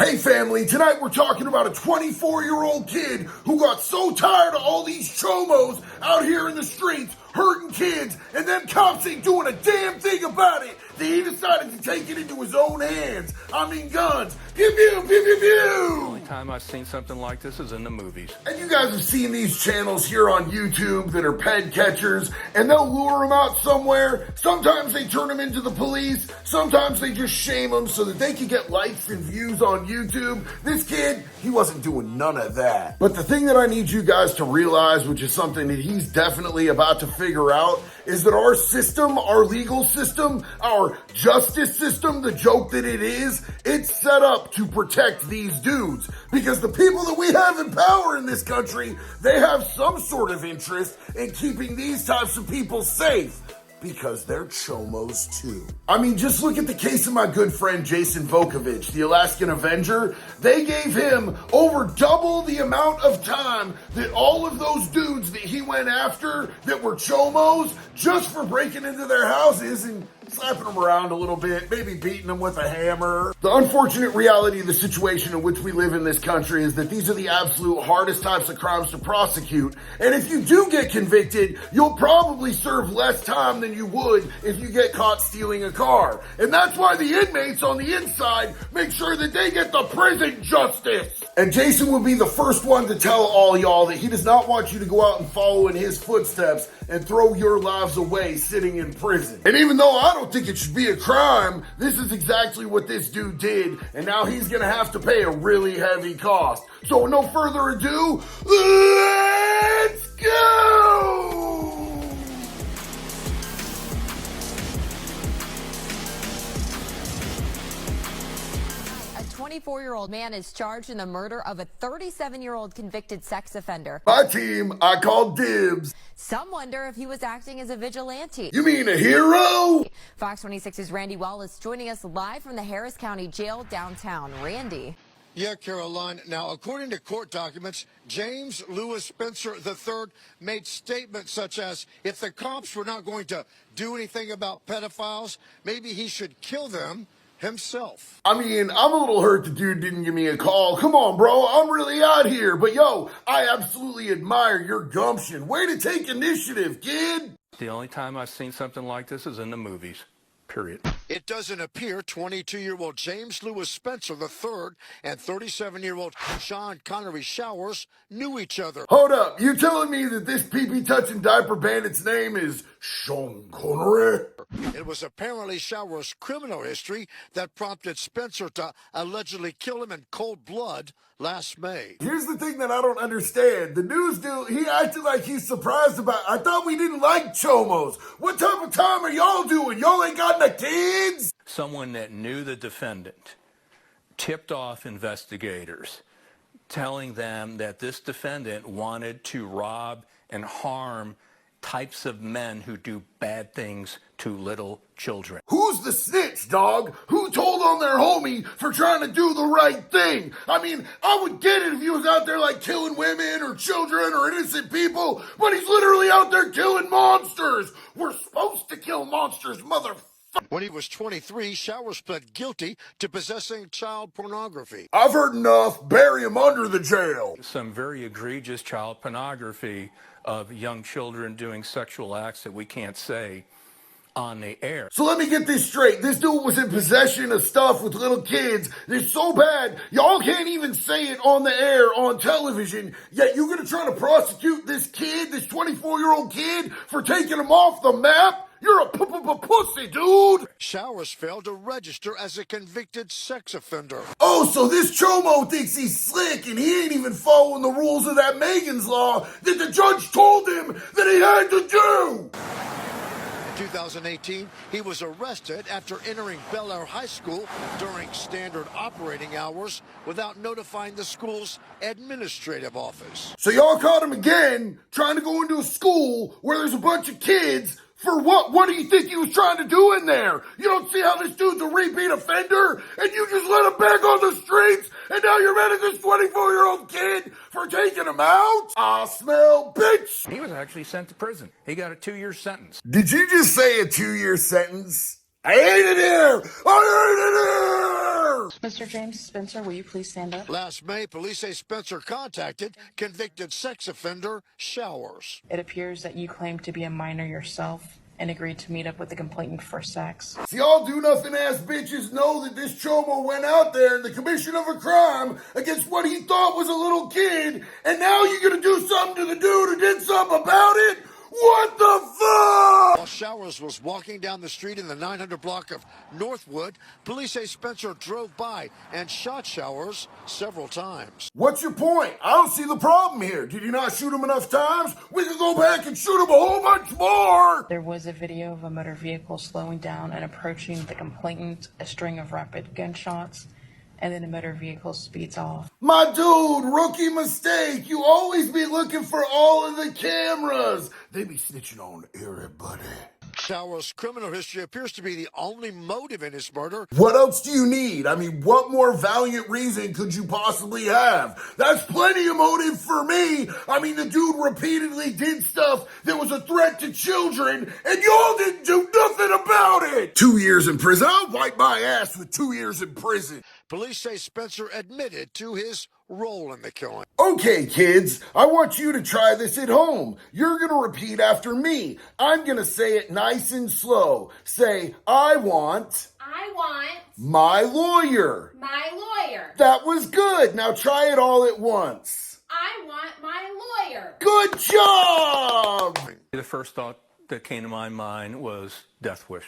Hey family, tonight we're talking about a 24-year-old kid who got so tired of all these chomos out here in the streets hurting kids, and them cops ain't doing a damn thing about it, that he decided to take it into his own hands. I mean guns. Pew, pew, pew, pew, pew. The only time I've seen something like this is in the movies. And you guys have seen these channels here on YouTube that are ped catchers, and they'll lure them out somewhere. Sometimes they turn them into the police. Sometimes they just shame them so that they can get likes and views on YouTube. This kid, he wasn't doing none of that. But the thing that I need you guys to realize, which is something that he's definitely about to figure out, is that our system, our legal system, our justice system, the joke that it is, it's set up to protect these dudes. Because the people that we have in power in this country, they have some sort of interest in keeping these types of people safe. Because they're chomos too. I mean, just look at the case of my good friend Jason Vukovich, the Alaskan Avenger. They gave him over double the amount of time that all of those dudes that he went after that were chomos, just for breaking into their houses and slapping them around a little bit, maybe beating them with a hammer. The unfortunate reality of the situation in which we live in this country is that these are the absolute hardest types of crimes to prosecute. And if you do get convicted, you'll probably serve less time than you would if you get caught stealing a car. And that's why the inmates on the inside make sure that they get the prison justice. And Jason will be the first one to tell all y'all that he does not want you to go out and follow in his footsteps and throw your lives away sitting in prison. And even though I don't think it should be a crime, this is exactly what this dude did, and now he's gonna have to pay a really heavy cost. So with no further ado, let's go! A 24-year-old man is charged in the murder of a 37-year-old convicted sex offender. My team, I call dibs. Some wonder if he was acting as a vigilante. You mean a hero? Fox 26's Randy Wallace joining us live from the Harris County Jail downtown. Randy. Yeah, Caroline. Now, according to court documents, James Lewis Spencer III made statements such as, if the cops were not going to do anything about pedophiles, maybe he should kill them himself. I mean, I'm a little hurt the dude didn't give me a call. Come on, bro, I'm really out here. But yo, I absolutely admire your gumption. Way to take initiative, kid. The only time I've seen something like this is in the movies. Period. It doesn't appear 22-year-old James Lewis Spencer III and 37-year-old Sean Connery Showers knew each other. Hold up, you telling me that this pee-pee-touching diaper bandit's name is Sean Connery? It was apparently Showers' criminal history that prompted Spencer to allegedly kill him in cold blood last May. Here's the thing that I don't understand. The news dude, he acted like he's surprised about. I thought we didn't like chomos. What type of time are y'all doing? Y'all ain't got no kids? Someone that knew the defendant tipped off investigators, telling them that this defendant wanted to rob and harm types of men who do bad things to little children. Who's the snitch, dog? Who told on their homie for trying to do the right thing? I mean, I would get it if he was out there like killing women or children or innocent people, but he's literally out there killing monsters. We're supposed to kill monsters, motherfucker. When he was 23, Showers pled guilty to possessing child pornography. I've heard enough. Bury him under the jail. Some very egregious child pornography of young children doing sexual acts that we can't say on the air. So let me get this straight. This dude was in possession of stuff with little kids. It's so bad, y'all can't even say it on the air, on television, yet you're gonna try to prosecute this kid, this 24-year-old kid, for taking him off the map? You're a pussy, dude! Showers failed to register as a convicted sex offender. Oh, so this chomo thinks he's slick and he ain't even following the rules of that Megan's Law that the judge told him that he had to do! In 2018, he was arrested after entering Bel Air High School during standard operating hours without notifying the school's administrative office. So y'all caught him again, trying to go into a school where there's a bunch of kids. For what? What do you think he was trying to do in there? You don't see how this dude's a repeat offender? And you just let him back on the streets? And now you're mad at this 24-year-old kid for taking him out? I smell bitch. He was actually sent to prison. He got a 2-year sentence. Did you just say a 2-year sentence? I hate it here! I hate it here! Mr. James Spencer, will you please stand up? Last May, police say Spencer contacted convicted sex offender Showers. It appears that you claim to be a minor yourself and agreed to meet up with the complainant for sex. See, all do-nothing-ass bitches know that this chomo went out there in the commission of a crime against what he thought was a little kid, and now you're gonna do something to the dude who did something about it? What the fuck? While Showers was walking down the street in the 900 block of Northwood, police say Spencer drove by and shot Showers several times. What's your point? I don't see the problem here. Did you not shoot him enough times? We can go back and shoot him a whole bunch more. There was a video of a motor vehicle slowing down and approaching the complainant, a string of rapid gunshots, and then the motor vehicle speeds off. My dude, rookie mistake. You always be looking for all of the cameras. They be snitching on everybody. Showers' criminal history appears to be the only motive in his murder. What else do you need? I mean, what more valiant reason could you possibly have? That's plenty of motive for me. I mean, the dude repeatedly did stuff that was a threat to children, and y'all didn't do nothing about it. 2 years in prison. I'll wipe my ass with 2 years in prison. Police say Spencer admitted to his role in the killing. Okay, kids, I want you to try this at home. You're going to repeat after me. I'm going to say it nice and slow. Say, I want my lawyer. My lawyer. That was good. Now try it all at once. I want my lawyer. Good job! The first thought that came to my mind was Death Wish,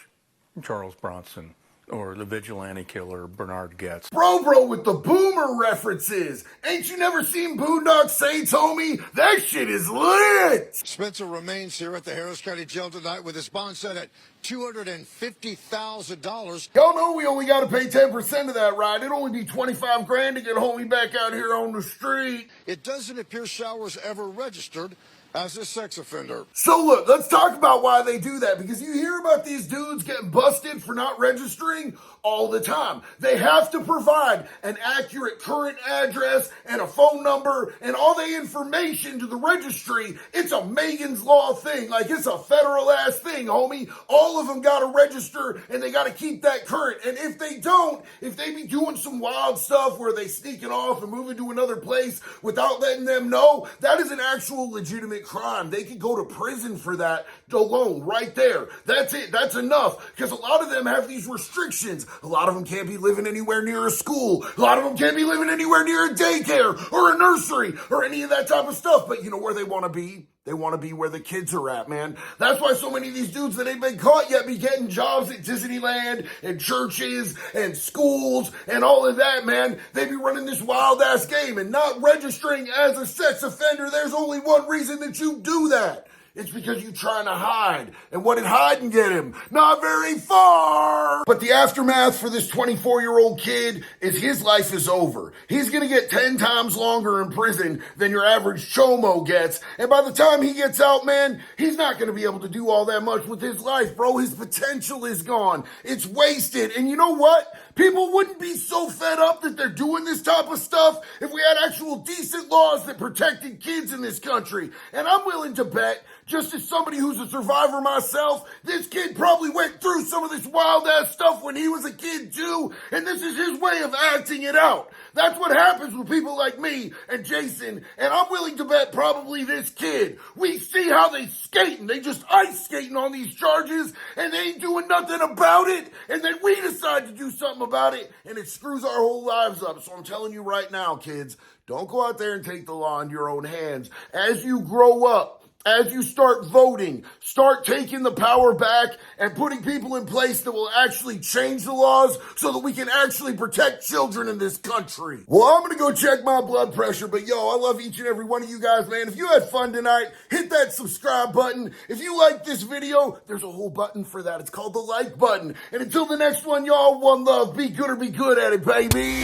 Charles Bronson, or the vigilante killer Bernard Getz. Bro with the boomer references. Ain't you never seen Boondock Saints, homie? That shit is lit! Spencer remains here at the Harris County Jail tonight with his bond set at $250,000. Y'all know we only gotta pay 10% of that, right? It'd only be 25 grand to get homie back out here on the street. It doesn't appear Showers ever registered as a sex offender. So look, let's talk about why they do that, because you hear about these dudes getting busted for not registering all the time. They have to provide an accurate current address and a phone number and all the information to the registry. It's a Megan's Law thing. Like, it's a federal ass thing, homie. All of them gotta register and they gotta keep that current. And if they don't, if they be doing some wild stuff where they sneaking off and moving to another place without letting them know, that is an actual legitimate crime. They could go to prison for that alone, right there. That's it. That's enough. Because a lot of them have these restrictions. A lot of them can't be living anywhere near a school. A lot of them can't be living anywhere near a daycare or a nursery or any of that type of stuff. But you know where they want to be? They want to be where the kids are at, man. That's why so many of these dudes that ain't been caught yet be getting jobs at Disneyland and churches and schools and all of that, man. They be running this wild-ass game and not registering as a sex offender. There's only one reason that you do that. It's because you're trying to hide. And what did hiding get him? Not very far. But the aftermath for this 24-year-old kid is his life is over. He's going to get 10 times longer in prison than your average chomo gets. And by the time he gets out, man, he's not going to be able to do all that much with his life, bro. His potential is gone. It's wasted. And you know what? People wouldn't be so fed up that they're doing this type of stuff if we had actual decent laws that protected kids in this country. And I'm willing to bet, just as somebody who's a survivor myself, this kid probably went through some of this wild-ass stuff when he was a kid too, and this is his way of acting it out. That's what happens with people like me and Jason, and I'm willing to bet probably this kid. We see how they skating. They just ice skating on these charges, and they ain't doing nothing about it, and then we decide to do something about it, and it screws our whole lives up. So I'm telling you right now, kids, don't go out there and take the law in your own hands. As you grow up, as you start voting, start taking the power back and putting people in place that will actually change the laws so that we can actually protect children in this country. Well, I'm going to go check my blood pressure, but yo, I love each and every one of you guys, man. If you had fun tonight, hit that subscribe button. If you like this video, there's a whole button for that. It's called the like button. And until the next one, y'all, one love. Be good or be good at it, baby.